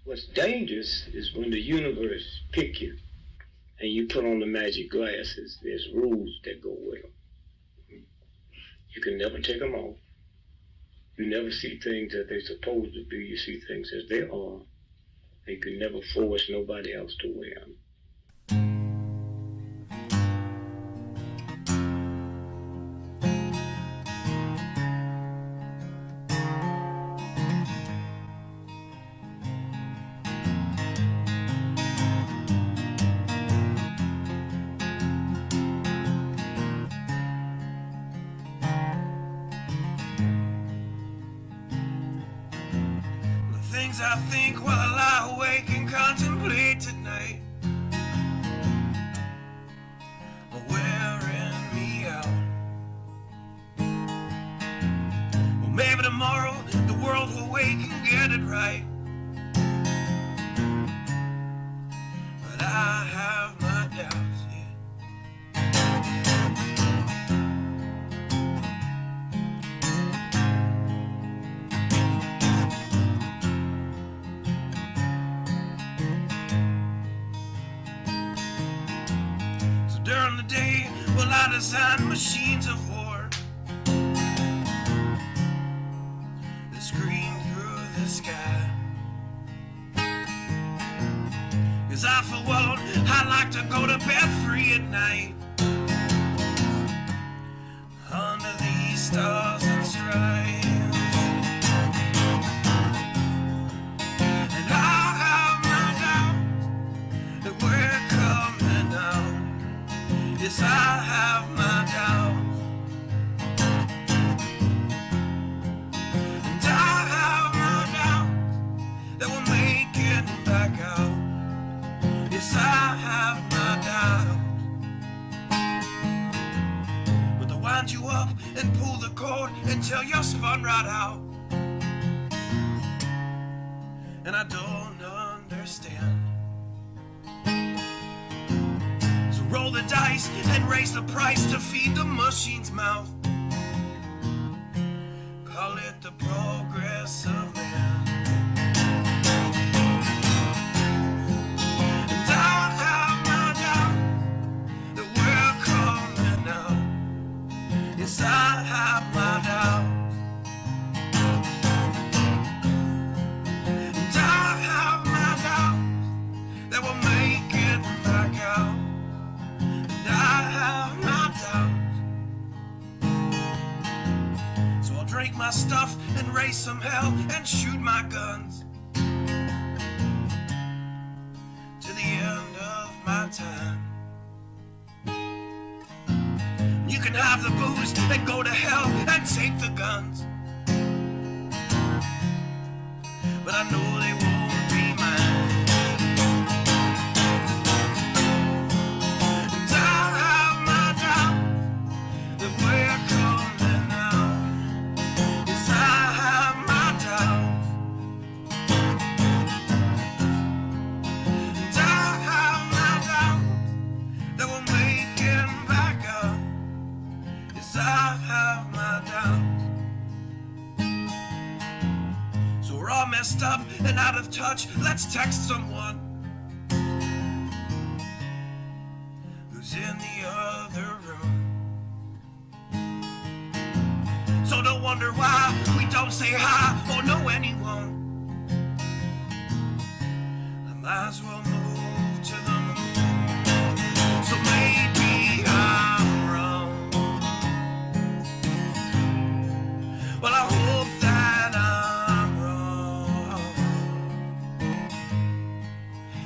What's dangerous is when the universe pick you and you put on the magic glasses. There's rules that go with them. You can never take them off. You never see things as they're supposed to be. You see things as they are. And you can never force nobody else to wear them. I think while I lie awake and contemplate tonight are wearing me out. Well, maybe tomorrow the world will wake and get it right, but I have my doubts, yeah. During the day, well, I design machines of war that scream through the sky. 'Cause I, for one, I like to go to bed free at night under these stars and stripes. And I have my doubts that we're coming out. Yes, I have my doubts, and I have my doubts that we'll make it back out. Yes, I have my doubts, but they'll wind you up and pull the cord until you're spun right out. And I don't understand. Roll the dice and raise the price to feed the machine's mouth. Call it the progress of man. And I have my doubt that we're coming out. Yes, I have my doubt. And I have my doubt that we'll make it back out. I have my doubts, so I'll drink my stuff and raise some hell and shoot my guns to the end of my time. You can have the booze and go to hell and take the guns, but I know they won't be mine. We're coming out. Yes, I have my doubts, and I have my doubts that we'll make it back up. Yes, I have my doubts. So we're all messed up and out of touch. Let's text someone who's in the other room. So don't wonder why we don't say hi or know anyone. I might as well move to the moon. So maybe I'm wrong. Well, I hope that I'm wrong.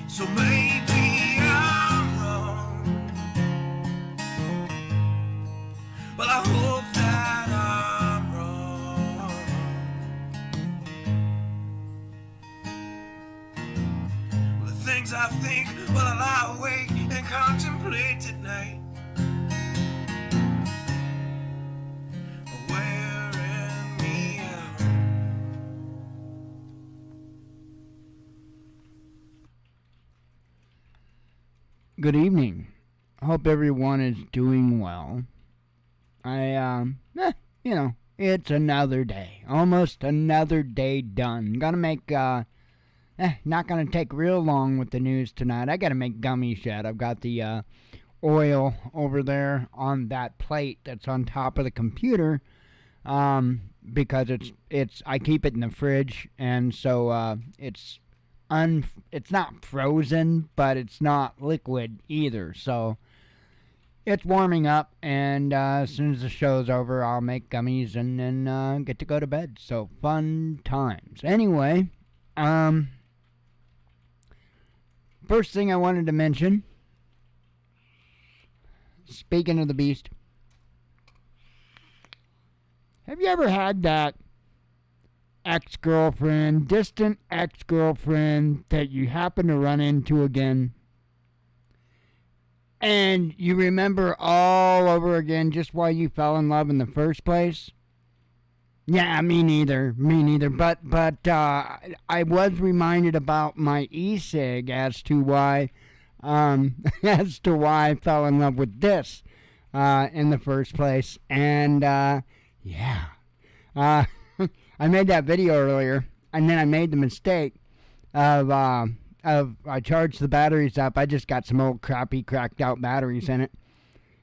So maybe I'm wrong. Well, I hope that I'm things I think while I lie awake and contemplate at night are wearing me out. Good evening. I hope everyone is doing well. It's another day. Almost another day done. Gotta make Not going to take real long with the news tonight. I got to make gummies yet. I've got the oil over there on that plate that's on top of the computer because it's I keep it in the fridge, and so it's not frozen, but it's not liquid either. So it's warming up, and as soon as the show's over, I'll make gummies and then get to go to bed. So fun times. Anyway, first thing I wanted to mention, speaking of the beast, have you ever had that ex-girlfriend, distant ex-girlfriend that you happen to run into again, and you remember all over again just why you fell in love in the first place? Yeah, me neither. But I was reminded about my e-cig as to why I fell in love with this in the first place. And yeah, I made that video earlier, and then I made the mistake of I charged the batteries up. I just got some old crappy cracked out batteries in it.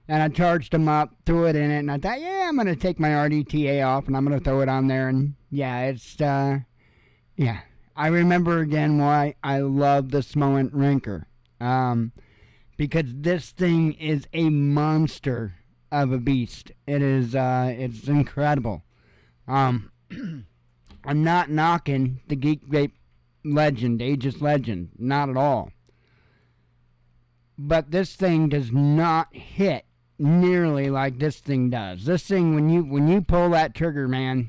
And I charged them up, threw it in it, and I thought, yeah, I'm going to take my RDTA off, and I'm going to throw it on there. And, yeah, yeah. I remember again why I love the Smoent Rinker. Because this thing is a monster of a beast. It's incredible. I'm not knocking the Geek Vape legend, Aegis legend, not at all. But this thing does not hit nearly like this thing does. This thing, when you pull that trigger, man,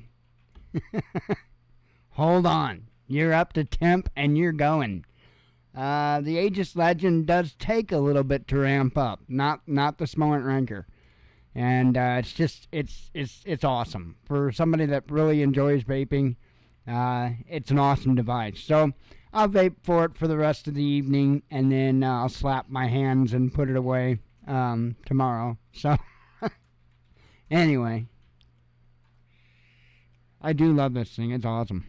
hold on, you're up to temp and you're going. The Aegis legend does take a little bit to ramp up, not the Smoent Ranker, and it's awesome for somebody that really enjoys vaping. It's an awesome device. So I'll vape for it for the rest of the evening, and then I'll slap my hands and put it away tomorrow. So anyway, I do love this thing. It's awesome.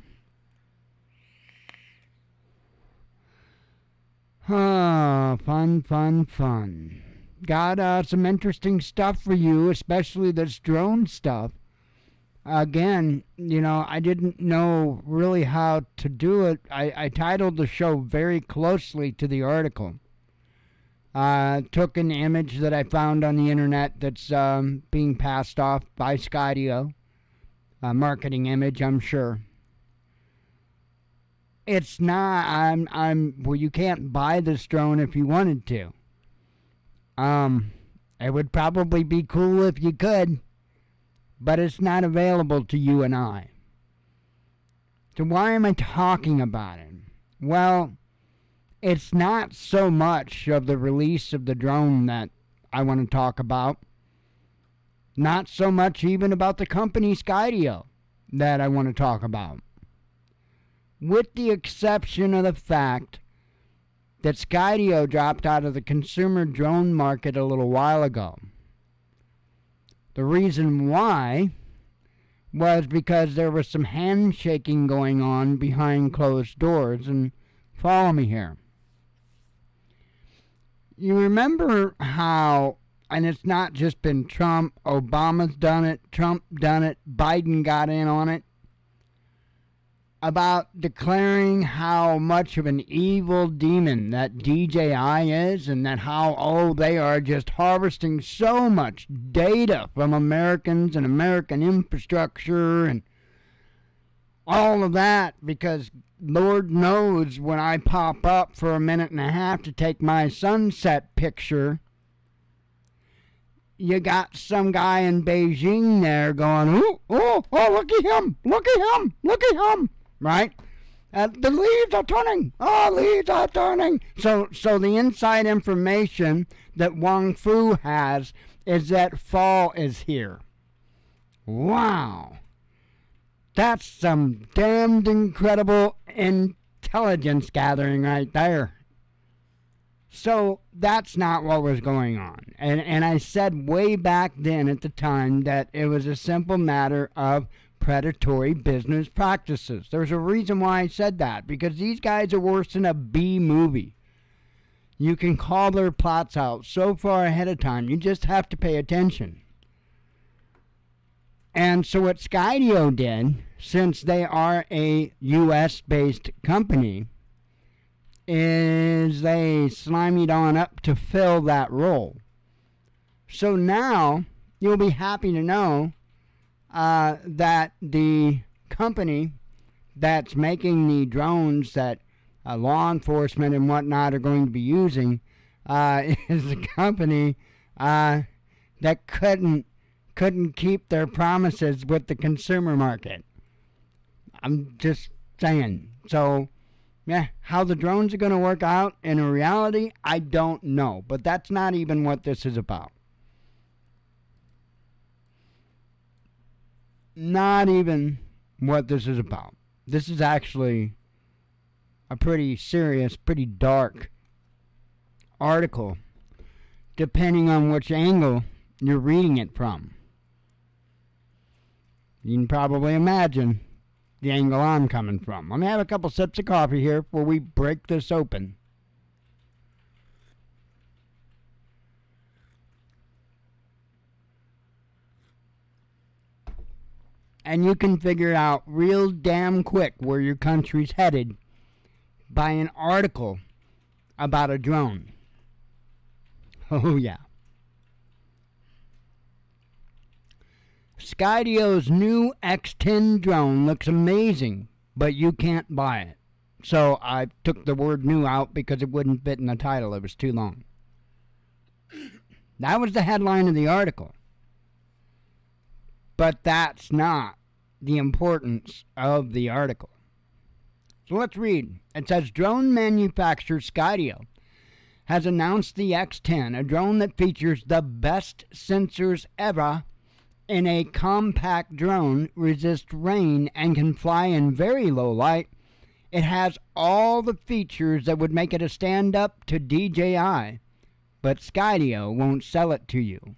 Fun. Got some interesting stuff for you, especially this drone stuff. Again, I didn't know really how to do it. I titled the show very closely to the article. Took an image that I found on the internet that's being passed off by Skydio. A marketing image, I'm sure. It's not, well, you can't buy this drone if you wanted to. It would probably be cool if you could, but it's not available to you and I. So why am I talking about it? Well, it's not so much of the release of the drone that I want to talk about. Not so much even about the company Skydio that I want to talk about. With the exception of the fact that Skydio dropped out of the consumer drone market a little while ago. The reason why was because there was some handshaking going on behind closed doors, and follow me here. You remember how, and it's not just been Trump, Obama's done it, Trump done it, Biden got in on it, about declaring how much of an evil demon that DJI is, and that how, they are just harvesting so much data from Americans and American infrastructure and all of that, because Lord knows when I pop up for a minute and a half to take my sunset picture, you got some guy in Beijing there going, oh, look at him, right? The leaves are turning. Leaves are turning. So the inside information that Wang Fu has is that fall is here. Wow. That's some damned incredible intelligence gathering right there. So that's not what was going on. And I said way back then at the time that it was a simple matter of predatory business practices. There's a reason why I said that, because these guys are worse than a B movie. You can call their plots out so far ahead of time. You just have to pay attention. And so what Skydio did, since they are a U.S.-based company, is they slimed on up to fill that role. So now you'll be happy to know that the company that's making the drones that law enforcement and whatnot are going to be using is a company that couldn't keep their promises with the consumer market. I'm just saying. So, yeah, how the drones are going to work out in reality, I don't know. But that's not even what this is about. Not even what this is about. This is actually a pretty serious, pretty dark article, depending on which angle you're reading it from. You can probably imagine the angle I'm coming from. Let me have a couple sips of coffee here before we break this open. And you can figure out real damn quick where your country's headed by an article about a drone. Oh, yeah. Skydio's new X10 drone looks amazing, but you can't buy it. So I took the word new out because it wouldn't fit in the title. It was too long. That was the headline of the article. But that's not the importance of the article. So let's read. It says, drone manufacturer Skydio has announced the X10, a drone that features the best sensors ever in a compact drone, resists rain, and can fly in very low light. It has all the features that would make it a stand-up to DJI, but Skydio won't sell it to you.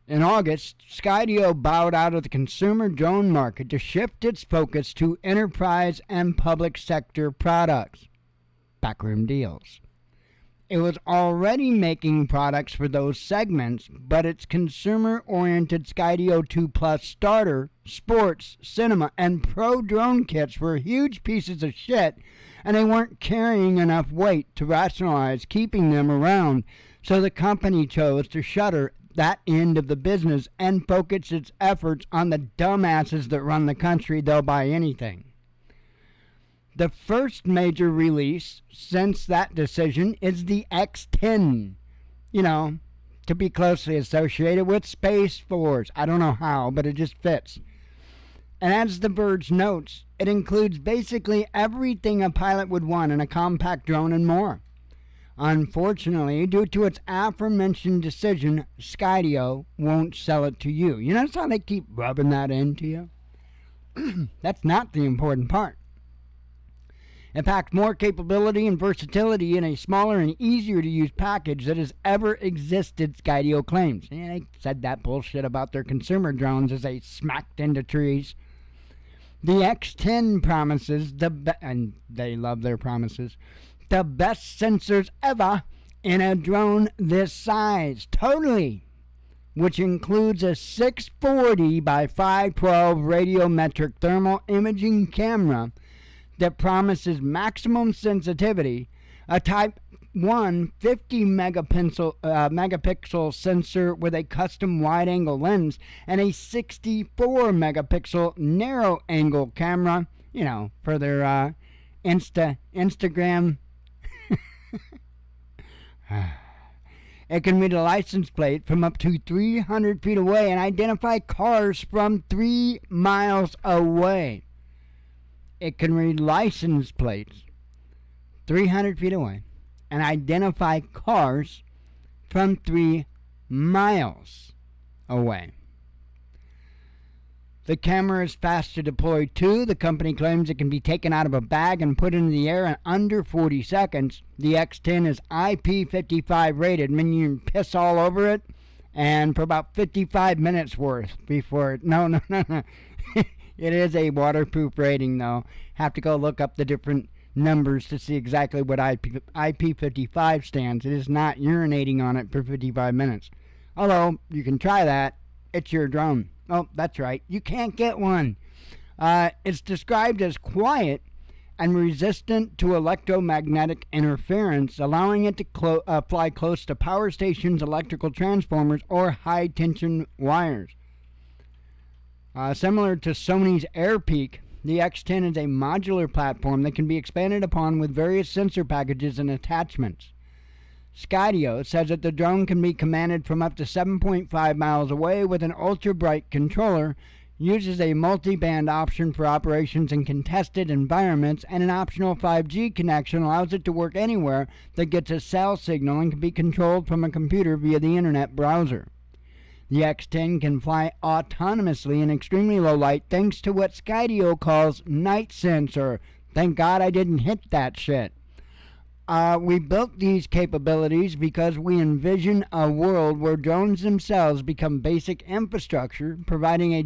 In August, Skydio bowed out of the consumer drone market to shift its focus to enterprise and public sector products. Backroom deals. It was already making products for those segments, but its consumer-oriented Skydio 2 Plus starter, sports, cinema, and pro drone kits were huge pieces of shit, and they weren't carrying enough weight to rationalize keeping them around, so the company chose to shutter that end of the business and focus its efforts on the dumbasses that run the country. They'll buy anything. The first major release since that decision is the X10, to be closely associated with Space Force. I don't know how, but it just fits. And as The Verge notes, it includes basically everything a pilot would want in a compact drone and more. Unfortunately, due to its aforementioned decision, Skydio won't sell it to you. You notice how they keep rubbing that into you? That's not the important part. It packed more capability and versatility in a smaller and easier to use package that has ever existed, Skydio claims. And they said that bullshit about their consumer drones as they smacked into trees. The X10 promises, and they love their promises, the best sensors ever in a drone this size. Totally. Which includes a 640 by 512 radiometric thermal imaging camera that promises maximum sensitivity, a Type 1 50 megapixel sensor with a custom wide-angle lens, and a 64 megapixel narrow-angle camera, for their Instagram. It can read a license plate from up to 300 feet away and identify cars from 3 miles away. It can read license plates 300 feet away and identify cars from 3 miles away. The camera is fast to deploy too. The company claims it can be taken out of a bag and put into the air in under 40 seconds. The X10 is IP55 rated, meaning you can piss all over it and for about 55 minutes worth before it... No. It is a waterproof rating, though. Have to go look up the different numbers to see exactly what IP55 stands. It is not urinating on it for 55 minutes. Although, you can try that. It's your drone. Oh, that's right. You can't get one. It's described as quiet and resistant to electromagnetic interference, allowing it to fly close to power stations, electrical transformers, or high-tension wires. Similar to Sony's AirPeak, the X10 is a modular platform that can be expanded upon with various sensor packages and attachments. Skydio says that the drone can be commanded from up to 7.5 miles away with an ultra-bright controller, uses a multi-band option for operations in contested environments, and an optional 5G connection allows it to work anywhere that gets a cell signal and can be controlled from a computer via the internet browser. The X10 can fly autonomously in extremely low light thanks to what Skydio calls night sensor. Thank God I didn't hit that shit. We built these capabilities because we envision a world where drones themselves become basic infrastructure, providing a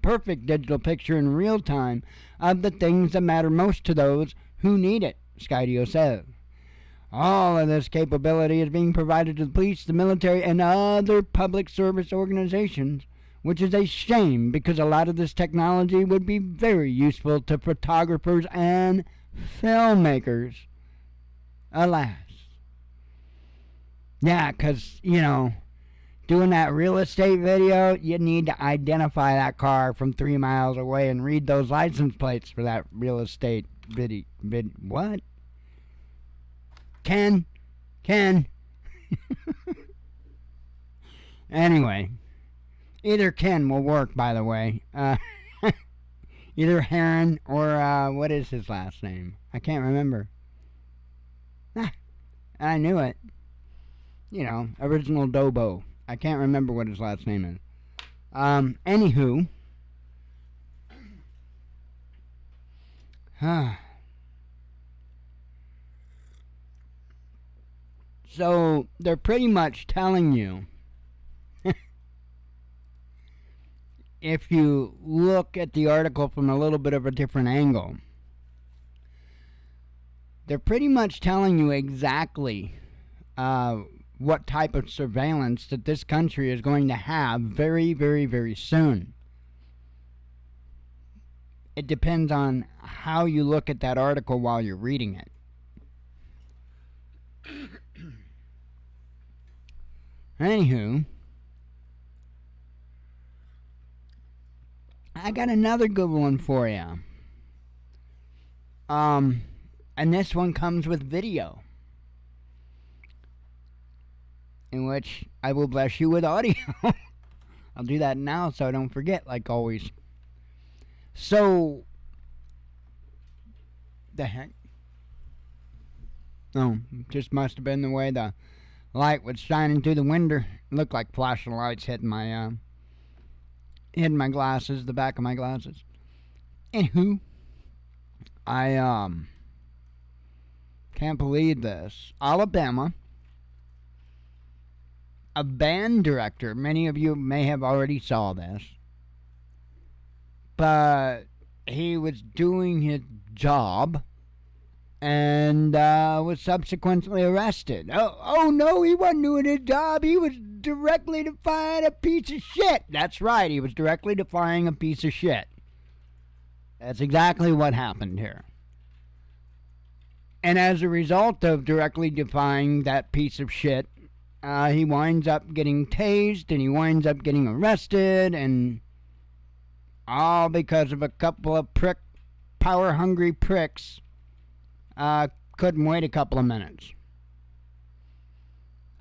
perfect digital picture in real time of the things that matter most to those who need it, Skydio says. All of this capability is being provided to the police, the military, and other public service organizations, which is a shame because a lot of this technology would be very useful to photographers and filmmakers. Alas. Yeah, because, doing that real estate video, you need to identify that car from 3 miles away and read those license plates for that real estate what? Ken. Anyway, either Ken will work, by the way. Either Heron or, what is his last name? I can't remember. I knew it. Original Dobo. I can't remember what his last name is. Anywho. So, they're pretty much telling you, if you look at the article from a little bit of a different angle, they're pretty much telling you exactly what type of surveillance that this country is going to have very, very, very soon. It depends on how you look at that article while you're reading it. Anywho, I got another good one for you. And this one comes with video, in which I will bless you with audio. I'll do that now so I don't forget, like always. So, the heck? Oh, just must have been the way the light was shining through the window. It looked like flashing lights hitting my glasses, the back of my glasses. Anywho, I can't believe this. Alabama, a band director, many of you may have already saw this, but he was doing his job and was subsequently arrested. Oh no, he wasn't doing his job. He was directly defying a piece of shit. That's right, he was directly defying a piece of shit. That's exactly what happened here. And as a result of directly defying that piece of shit, he winds up getting tased and he winds up getting arrested, and all because of a couple of power-hungry pricks couldn't wait a couple of minutes.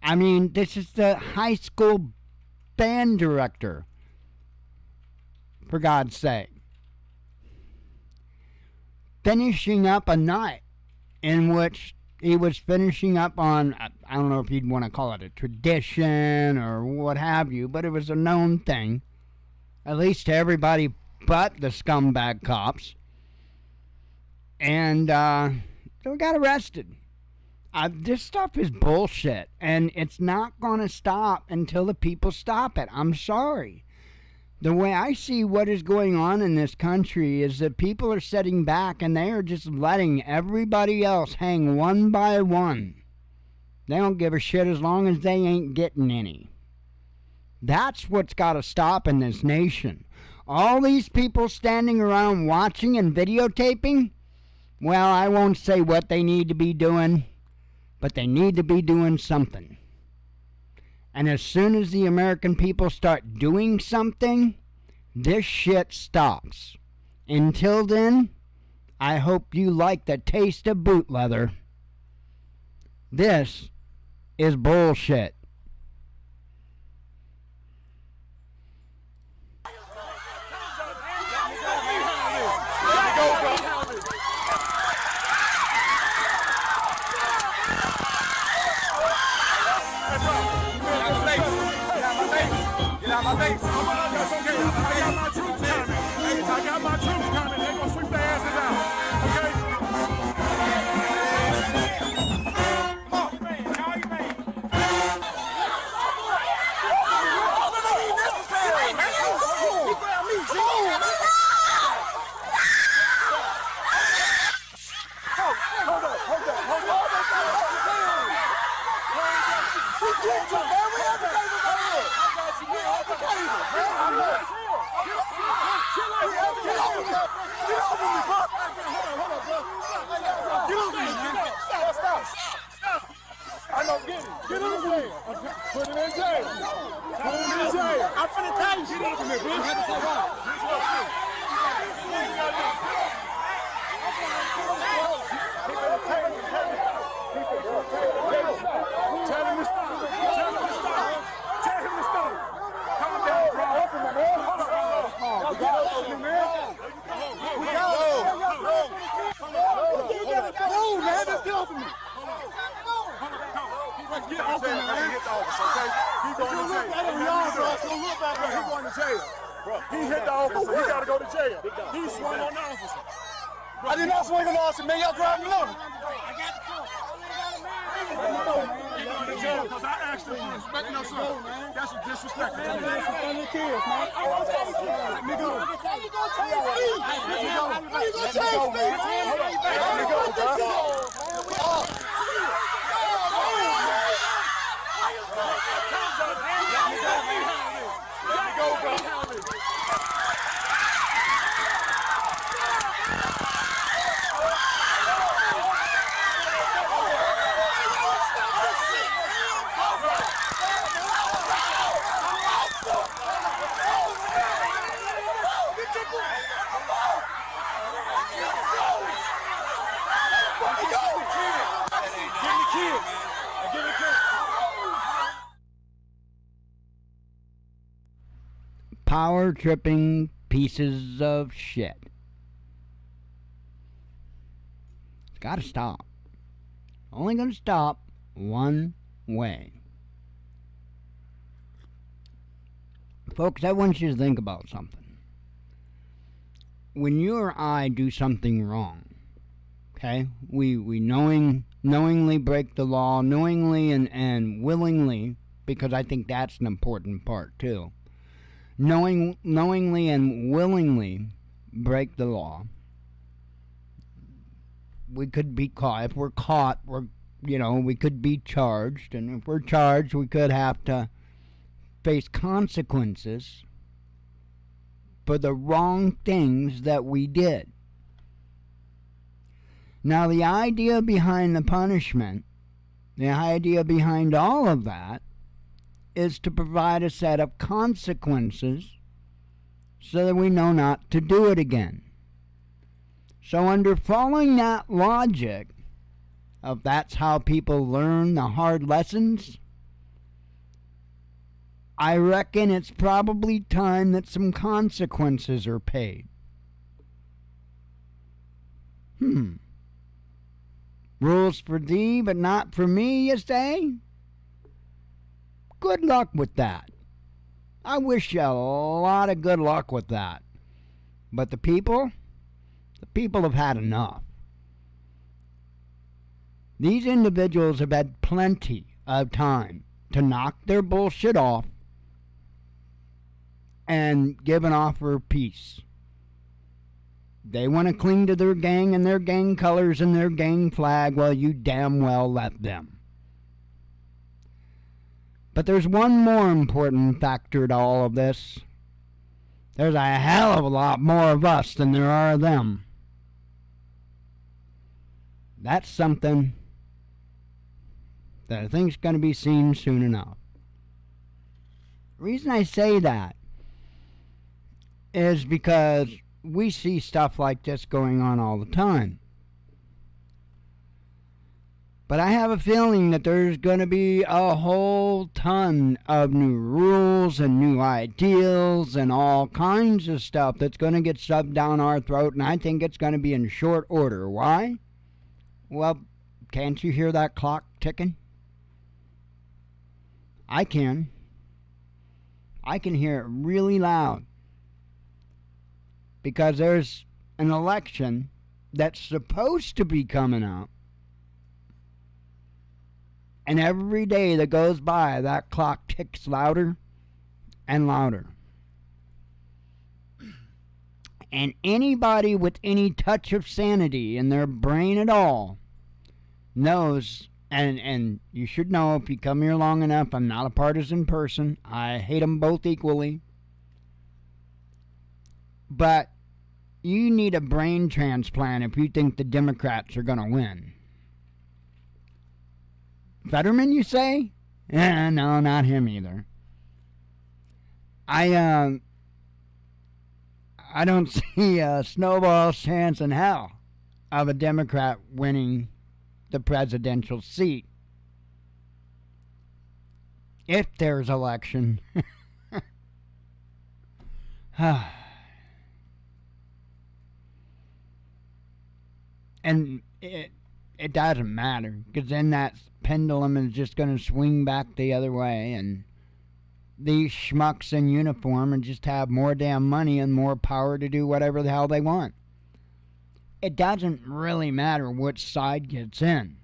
I mean, this is the high school band director, for God's sake. Finishing up a night in which he was finishing up on, I don't know if you'd want to call it a tradition or what have you, but it was a known thing, at least to everybody but the scumbag cops. And so he got arrested. This stuff is bullshit, and it's not going to stop until the people stop it. I'm sorry. The way I see what is going on in this country is that people are sitting back and they are just letting everybody else hang one by one. They don't give a shit as long as they ain't getting any. That's what's got to stop in this nation. All these people standing around watching and videotaping, well, I won't say what they need to be doing, but they need to be doing something. And as soon as the American people start doing something, this shit stops. Until then, I hope you like the taste of boot leather. This is bullshit. I got my troops coming. They're gonna sweep their asses out. Okay? Come on, man. How you made? That ain't necessary, man. You grab me, G. Hold up. We get you, man. We have to take it right here. We have to take it, man. Get over me, bro. Hold up, bro. Get over me, man. Stop. I know, get over me. Put it in jail. I'm finna tell you. Get over me, bro. You had to say what? Tell him to stop. Calm down, bro. We go, man. Just get off of me. Get off of me, man. Hit the officer, okay? He's going to jail. He's going to jail. He hit the officer. He got to go to jail. He swung on the officer. I did not swing on the officer, man. Y'all driving along. I got the car. Because I asked him for respect your son. That's a disrespect to me. That's a funny kids, man. Let me go. How you gonna chase me? How you gonna chase me? Let me go, bro. Let me go, bro. Power tripping pieces of shit. It's got to stop. Only going to stop one way. Folks, I want you to think about something. When you or I do something wrong, okay, we knowingly break the law, knowingly and willingly, because I think that's an important part too. Knowingly and willingly break the law. We could be caught. If we're caught, we could be charged, and if we're charged, we could have to face consequences for the wrong things that we did. Now, the idea behind the punishment, the idea behind all of that, is to provide a set of consequences so that we know not to do it again. So under following that logic of that's how people learn the hard lessons, I reckon it's probably time that some consequences are paid. Rules for thee, but not for me, you say? Good luck with that. I wish you a lot of good luck with that. But the people have had enough. These individuals have had plenty of time to knock their bullshit off and give an offer of peace. They want to cling to their gang and their gang colors and their gang flag. Well, you damn well let them. But there's one more important factor to all of this. There's a hell of a lot more of us than there are of them. That's something that I think is going to be seen soon enough. The reason I say that is because we see stuff like this going on all the time. But I have a feeling that there's going to be a whole ton of new rules and new ideals and all kinds of stuff that's going to get shoved down our throat, and I think it's going to be in short order. Why? Well, can't you hear that clock ticking? I can. I can hear it really loud. Because there's an election that's supposed to be coming up. And every day that goes by, that clock ticks louder and louder. And anybody with any touch of sanity in their brain at all knows, and you should know if you come here long enough, I'm not a partisan person. I hate them both equally. But you need a brain transplant if you think the Democrats are going to win. Fetterman, you say? No, not him either. I don't see a snowball's chance in hell of a Democrat winning the presidential seat. If there's election. And it doesn't matter, because then that pendulum is just going to swing back the other way, and these schmucks in uniform and just have more damn money and more power to do whatever the hell they want. It doesn't really matter which side gets in.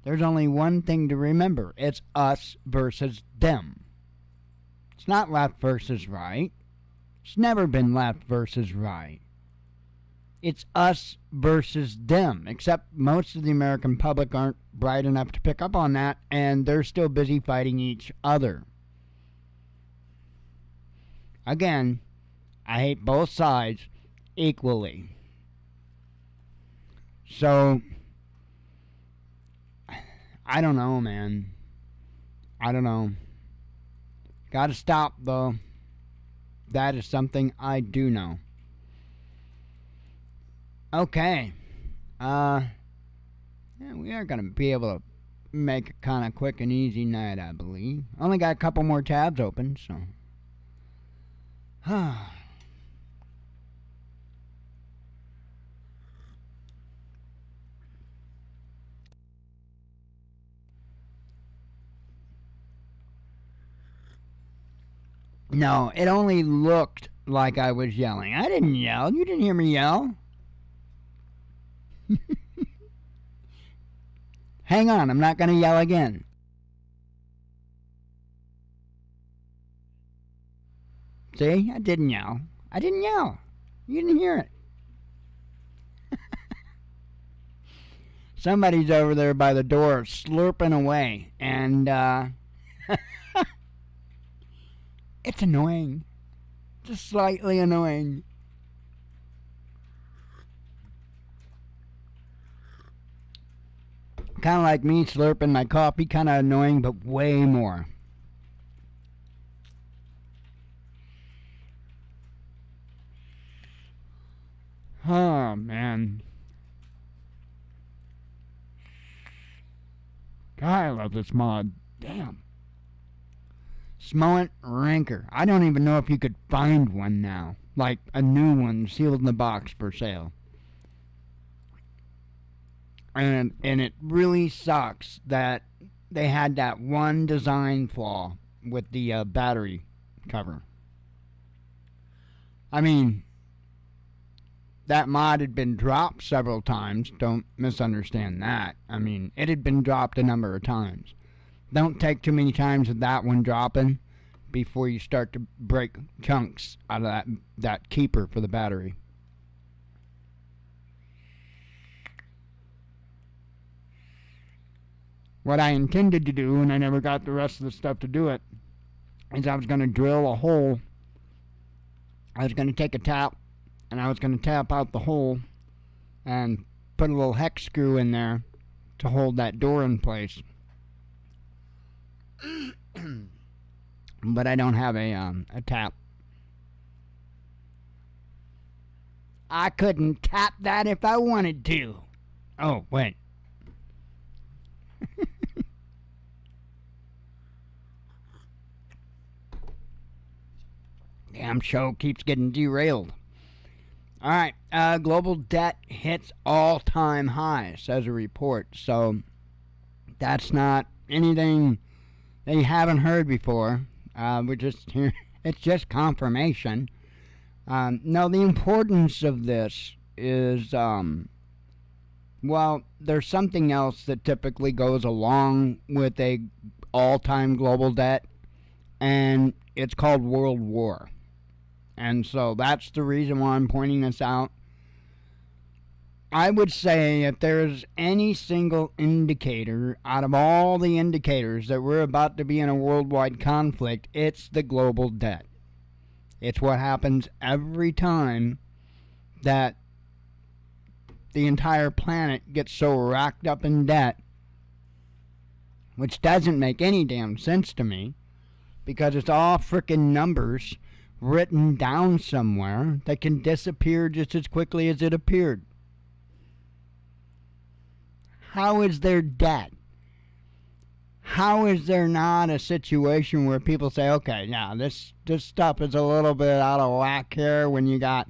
There's only one thing to remember. It's us versus them. It's not left versus right. It's never been left versus right. It's us versus them, except most of the American public aren't bright enough to pick up on that, and they're still busy fighting each other. Again, I hate both sides equally. So, I don't know, man. I don't know. Gotta stop, though. That is something I do know. Okay. Yeah, we are going to be able to make a kind of quick and easy night, I believe. Only got a couple more tabs open, so. No, it only looked like I was yelling. I didn't yell. You didn't hear me yell. Hang on, I'm not going to yell again. See, I didn't yell. I didn't yell. You didn't hear it. Somebody's over there by the door slurping away, and it's annoying. Just slightly annoying. Kind of like me slurping my coffee, kind of annoying, but way more. Oh, man. God, I love this mod. Damn. Smoant Ranker. I don't even know if you could find one now. Like a new one sealed in the box for sale. And it really sucks that they had that one design flaw with the battery cover. I mean, that mod had been dropped several times. Don't misunderstand that. I mean, it had been dropped a number of times. Don't take too many times with that one dropping before you start to break chunks out of that keeper for the battery. What I intended to do, and I never got the rest of the stuff to do it, is I was going to drill a hole. I was going to take a tap, and I was going to tap out the hole and put a little hex screw in there to hold that door in place. But I don't have a tap. I couldn't tap that if I wanted to. Oh, wait. Damn show keeps getting derailed. Alright, global debt hits all-time high, says a report. So, that's not anything that you haven't heard before. We're just here. It's just confirmation. No, the importance of this is, well, there's something else that typically goes along with a all-time global debt, and it's called World War. And so that's the reason why I'm pointing this out. I would say if there's any single indicator out of all the indicators that we're about to be in a worldwide conflict, it's the global debt. It's what happens every time that the entire planet gets so racked up in debt, which doesn't make any damn sense to me, because it's all frickin' numbers written down somewhere that can disappear just as quickly as it appeared. How is there debt? How is there not a situation where people say, okay, yeah, this stuff is a little bit out of whack here when you got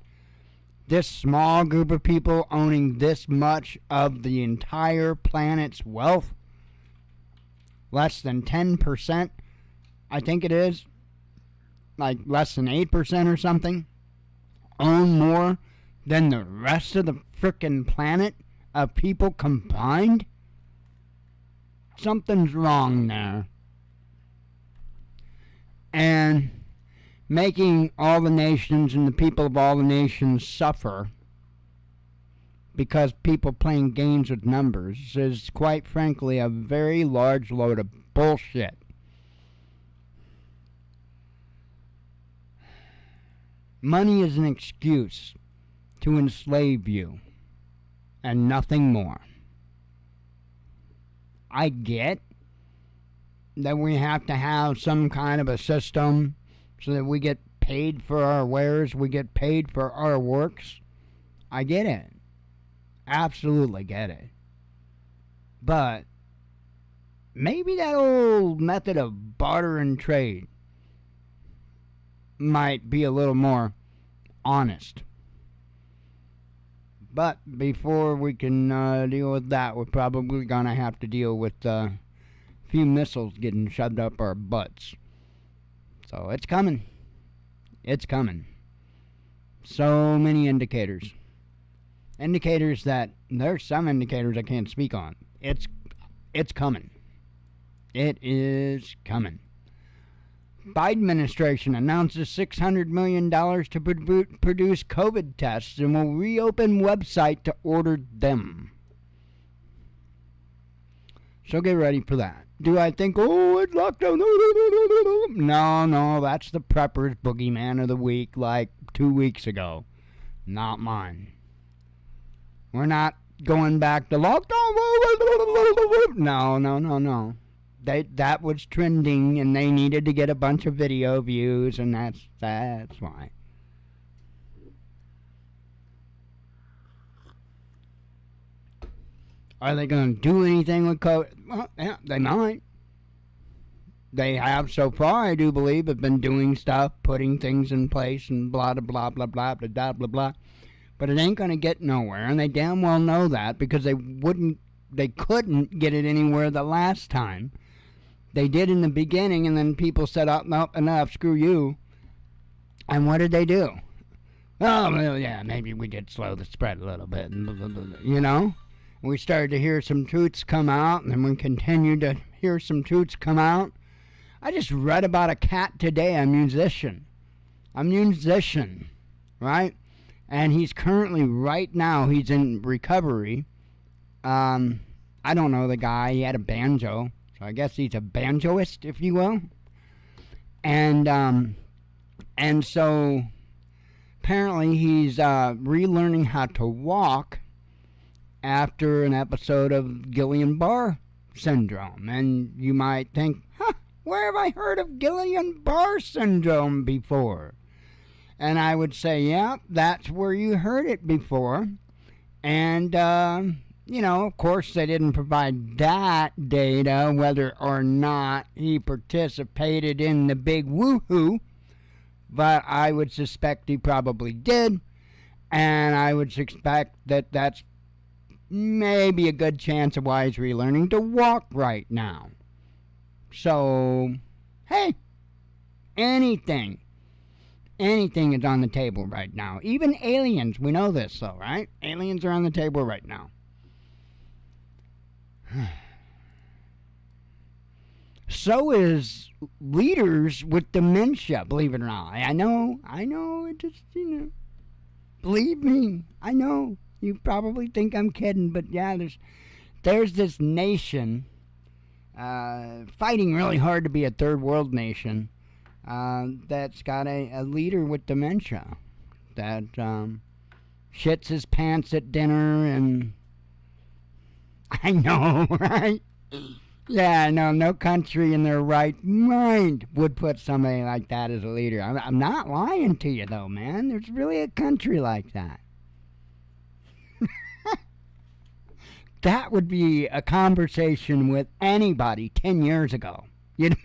this small group of people owning this much of the entire planet's wealth? Less than 10%, I think it is. Like less than 8% or something. Own more than the rest of the frickin' planet of people combined? Something's wrong there. And making all the nations and the people of all the nations suffer because people playing games with numbers is, quite frankly, a very large load of bullshit. Money is an excuse to enslave you and nothing more. I get that we have to have some kind of a system so that we get paid for our wares, we get paid for our works. I get it. Absolutely get it. But maybe that old method of barter and trade might be a little more honest. But before we can deal with that, we're probably going to have to deal with a few missiles getting shoved up our butts. So it's coming. It's coming. So many indicators. Indicators that, there's some indicators I can't speak on. It's coming. It is coming. Biden administration announces $600 million to produce COVID tests and will reopen website to order them. So get ready for that. Do I think, oh, it's lockdown? No, that's the preppers boogeyman of the week like 2 weeks ago. Not mine. We're not going back to lockdown. No. That was trending, and they needed to get a bunch of video views, and that's why. Are they going to do anything with COVID? Well, yeah, they might. They have so far, I do believe, have been doing stuff, putting things in place, and blah, blah, blah, blah, blah, blah, blah, blah. But it ain't going to get nowhere, and they damn well know that, because they couldn't get it anywhere the last time. They did in the beginning, and then people said, oh, nope, enough, screw you. And what did they do? oh, well, yeah, maybe we did slow the spread a little bit, you know? We started to hear some truths come out, and then we continued to hear some truths come out. I just read about a cat today, a musician, right? And he's currently, right now, he's in recovery. I don't know the guy. He had a banjo, so I guess he's a banjoist, if you will. And so apparently he's relearning how to walk after an episode of Guillain-Barré syndrome. And you might think, where have I heard of Guillain-Barré syndrome before? And I would say, yeah, that's where you heard it before. And, you know, of course, they didn't provide that data, whether or not he participated in the big woohoo. But I would suspect he probably did. And I would suspect that that's maybe a good chance of why he's relearning to walk right now. So, hey, anything is on the table right now. Even aliens, we know this though, right? Aliens are on the table right now. So is leaders with dementia, believe it or not. I know, it just, believe me, I know. You probably think I'm kidding, but yeah, there's this nation fighting really hard to be a third world nation that's got a leader with dementia that shits his pants at dinner, and I know, right? Yeah, no country in their right mind would put somebody like that as a leader. I'm not lying to you, though, man. There's really a country like that. That would be a conversation with anybody 10 years ago. They'd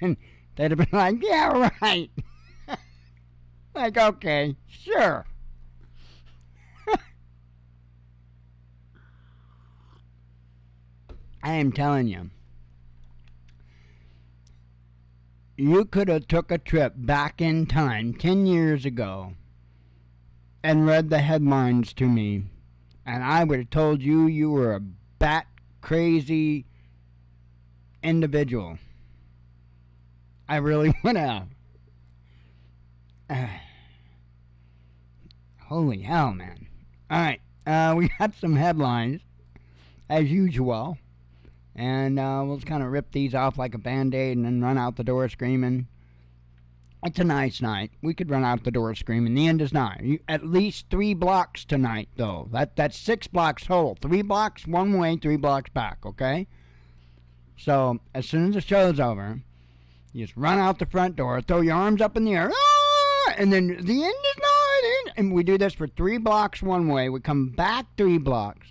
have been like, yeah, right. Like, okay, sure. I am telling you, you could have took a trip back in time 10 years ago and read the headlines to me, and I would have told you you were a bat crazy individual. I really would have. Holy hell, man. Alright, we got some headlines, as usual. And we'll just kind of rip these off like a Band-Aid and then run out the door screaming. It's a nice night. We could run out the door screaming. The end is nigh. At least 3 blocks tonight, though. That's 6 blocks total. 3 blocks one way, 3 blocks back, okay? So, as soon as the show's over, you just run out the front door, throw your arms up in the air, and then the end is nigh. And we do this for 3 blocks one way. We come back 3 blocks.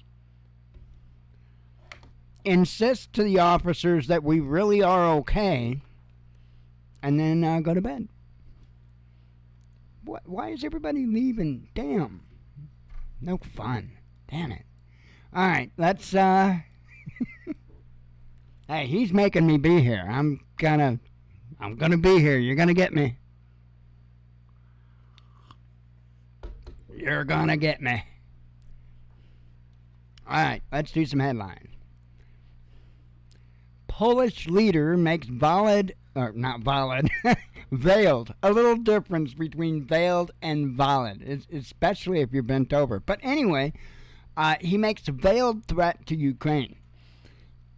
Insist to the officers that we really are okay, and then go to bed. Why is everybody leaving? Damn. No fun. Damn it. Alright, let's, Hey, he's making me be here. I'm gonna be here. You're gonna get me. You're gonna get me. Alright, let's do some headlines. Polish leader makes veiled, a little difference between veiled and valid, especially if you're bent over. But anyway, he makes a veiled threat to Ukraine.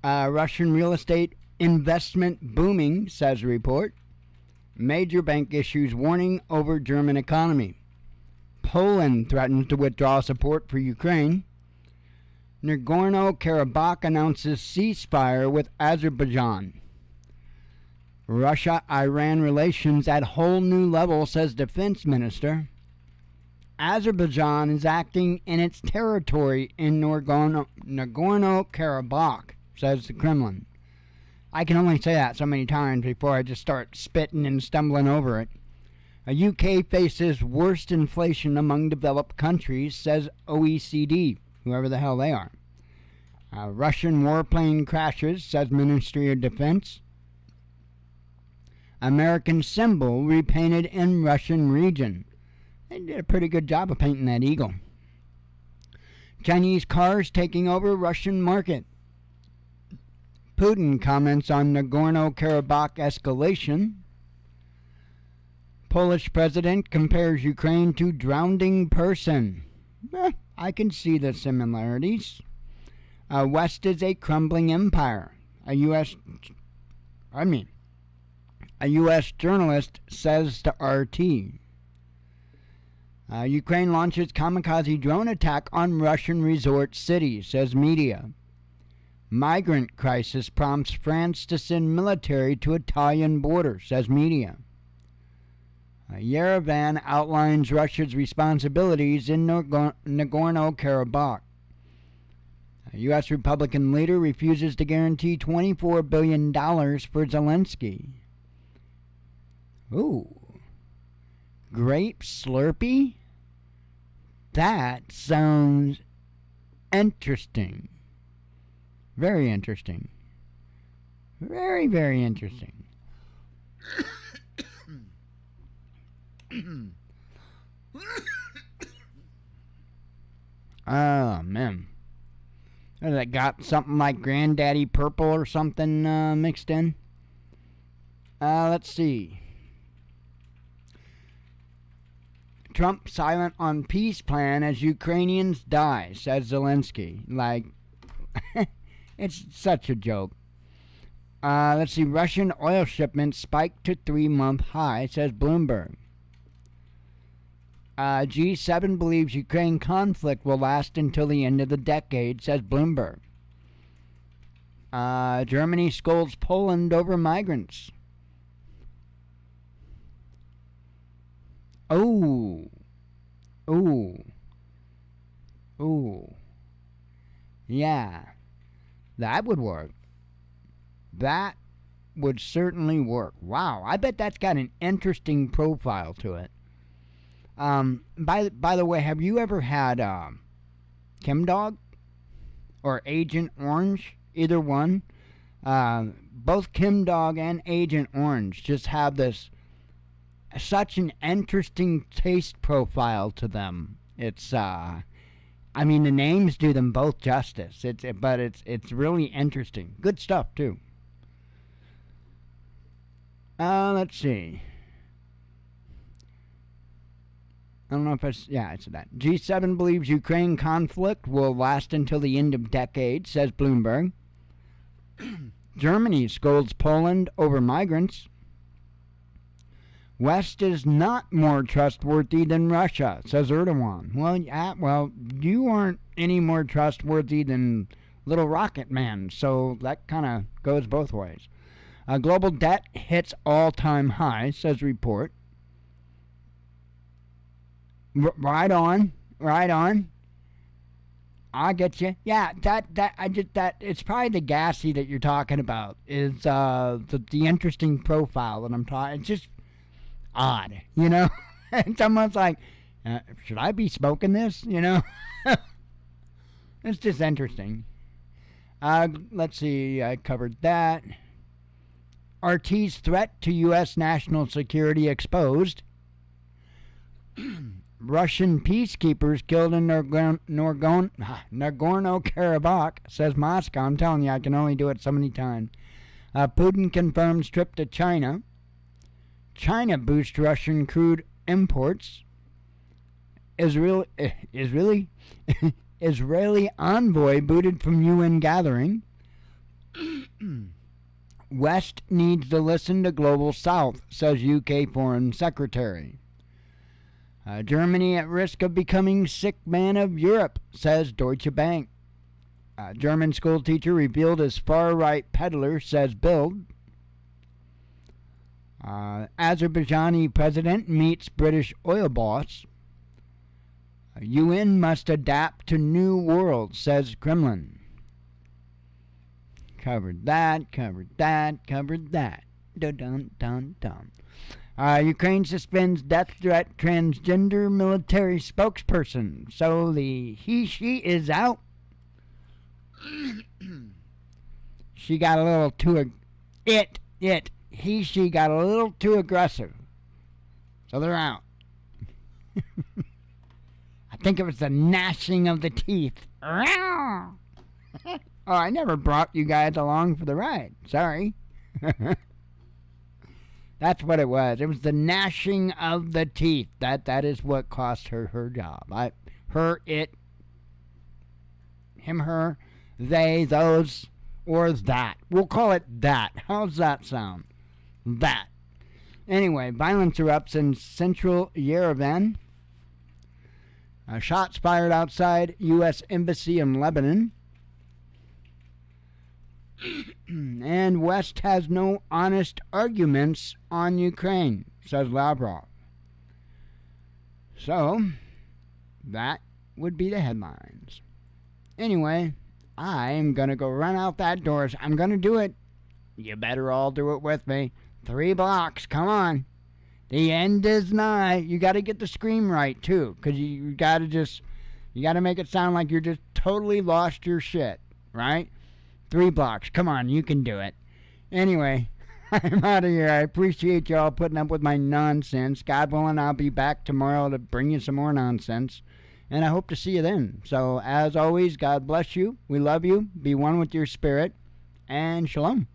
Russian real estate investment booming, says a report. Major bank issues warning over German economy. Poland threatens to withdraw support for Ukraine. Nagorno-Karabakh announces ceasefire with Azerbaijan. Russia-Iran relations at whole new level, says defense minister. Azerbaijan is acting in its territory in Nagorno-Karabakh, says the Kremlin. I can only say that so many times before I just start spitting and stumbling over it. A UK faces worst inflation among developed countries, says OECD. Whoever the hell they are. Russian warplane crashes, says Ministry of Defense. American symbol repainted in Russian region. They did a pretty good job of painting that eagle. Chinese cars taking over Russian market. Putin comments on Nagorno-Karabakh escalation. Polish president compares Ukraine to drowning person. I can see the similarities. West is a crumbling empire. A U.S. journalist says to RT. Ukraine launches kamikaze drone attack on Russian resort city, says media. Migrant crisis prompts France to send military to Italian border, says media. Yerevan outlines Russia's responsibilities in Nagorno-Karabakh. A U.S. Republican leader refuses to guarantee $24 billion for Zelensky. Ooh. Grape Slurpee? That sounds interesting. Very interesting. Very, very interesting. Oh, man. That got something like Granddaddy Purple or something mixed in. Let's see. Trump silent on peace plan as Ukrainians die, says Zelensky. Like, it's such a joke. Let's see. Russian oil shipments spiked to 3-month high, says Bloomberg. G7 believes Ukraine conflict will last until the end of the decade, says Bloomberg. Germany scolds Poland over migrants. Oh. Yeah. That would work. That would certainly work. Wow. I bet that's got an interesting profile to it. By the way, have you ever had Chem Dog or Agent Orange? Either one. Both Chem Dog and Agent Orange just have this such an interesting taste profile to them. It's I mean, the names do them both justice. But it's really interesting. Good stuff too. Let's see. I don't know if it's that. G7 believes Ukraine conflict will last until the end of decade, says Bloomberg. Germany scolds Poland over migrants. West is not more trustworthy than Russia, says Erdogan. Well, you aren't any more trustworthy than Little Rocket Man, so that kind of goes both ways. Global debt hits all-time high, says report. Right on. I get you. Yeah, that it's probably the gassy that you're talking about is the interesting profile that I'm talking. It's just odd, you know. It's almost like, should I be smoking this? You know, it's just interesting. Let's see. I covered that. RT's threat to U.S. national security exposed. Russian peacekeepers killed in Nagorno-Karabakh, says Moscow. I'm telling you, I can only do it so many times. Putin confirms trip to China. China boosts Russian crude imports. Israeli envoy booted from UN gathering. West needs to listen to Global South, says UK Foreign Secretary. Germany at risk of becoming sick man of Europe, says Deutsche Bank. German school teacher revealed as far-right peddler, says Bild. Azerbaijani president meets British oil boss. UN must adapt to new world, says Kremlin. Covered that. Dun-dun-dun-dun. Ukraine suspends death threat transgender military spokesperson. So the he-she is out. She got a little too... He-she got a little too aggressive. So they're out. I think it was the gnashing of the teeth. Oh, I never brought you guys along for the ride. Sorry. That's what it was. It was the gnashing of the teeth. That is what cost her her job. Him, her, they, those, or that. We'll call it that. How's that sound? That. Anyway, violence erupts in central Yerevan. Shots fired outside U.S. Embassy in Lebanon. And West has no honest arguments on Ukraine, says Lavrov. So, that would be the headlines. Anyway, I'm going to go run out that door. I'm going to do it. You better all do it with me. 3 blocks, come on. The end is nigh. You got to get the scream right, too, because you got to make it sound like you're just totally lost your shit, right? 3 blocks. Come on, you can do it. Anyway, I'm out of here. I appreciate y'all putting up with my nonsense. God willing, I'll be back tomorrow to bring you some more nonsense. And I hope to see you then. So, as always, God bless you. We love you. Be one with your spirit. And shalom.